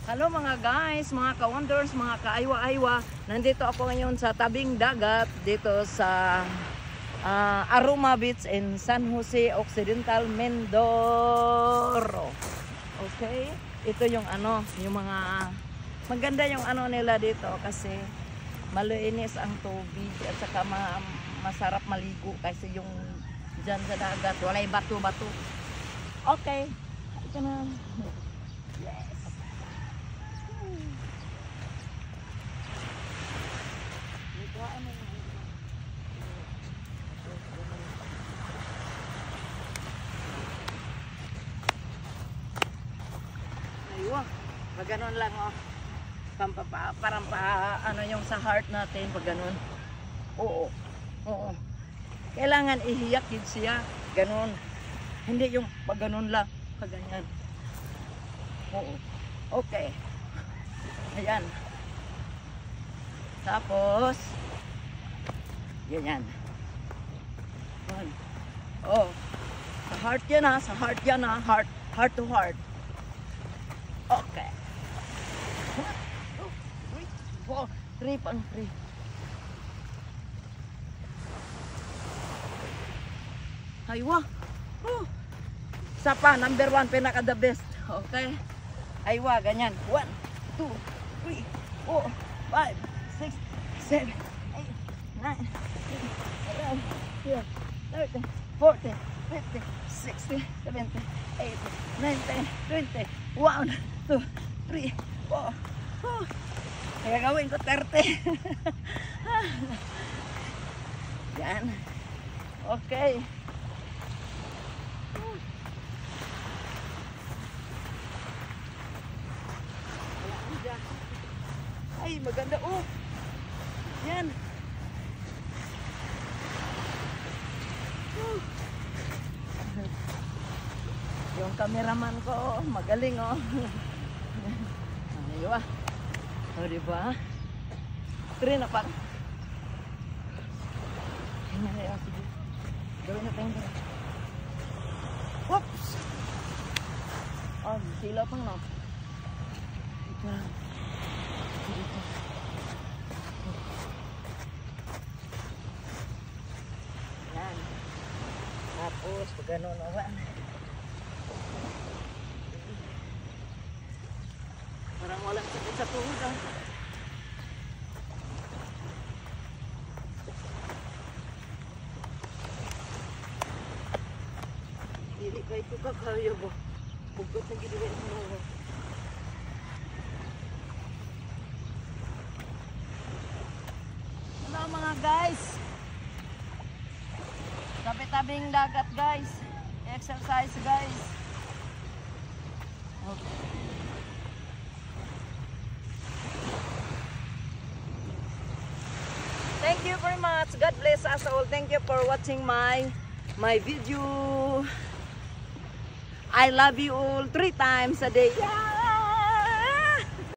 Hello mga guys, mga ka-wonders, mga ka-aywa-aywa. Nandito ako ngayon sa tabing dagat dito sa Aruma Beach in San Jose Occidental, Mindoro. Okay? Ito yung yung mga maganda yung nila dito kasi malinis ang tubig at saka masarap maligo kasi yung dyan sa dagat walay bato-bato. Okay. Ito na. Yes. Aywa, pag ganun lang parang yung sa heart natin pag ganun. Oo. Oo. Kailangan ihiyak din siya, ganun. Hindi yung pag ganun lang, pag ganyan. Oo. Okay. Ayan. Tapos ganyan. Oh. Sa heart yan sa heart yan heart to heart. Okay. 1, 2, 3, 4, 3. Aywa. Sapa, number 1, pinaka the best. Okay. Aywa, ganyan. 1, 2, 3, 4, 5, 6, 7, 8, 9, 10, 11, 12, 13, 14, 15, 16, 17, 18, 19, 20, 1, 2, 3, 4. Kaya gawin ko 30. Yan. Okay. Ay, maganda. Oh. Yan. Yung cameraman ko, magaling Aywa. O, diba? Try na parang. Sige. Gawin natin. Whoops! Oh, sila pang Ito. Dito. Yan. Tapos, pag gano'n parang walang sakit sa tuhod Dili kayo ito kakaya ba? Bugot na ginawin mo. Hello mga guys. Tabi-tabing dagat guys. Exercise guys. Okay. Thank you very much. God bless us all. Thank you for watching my video. I love you all 3 times a day. Yeah.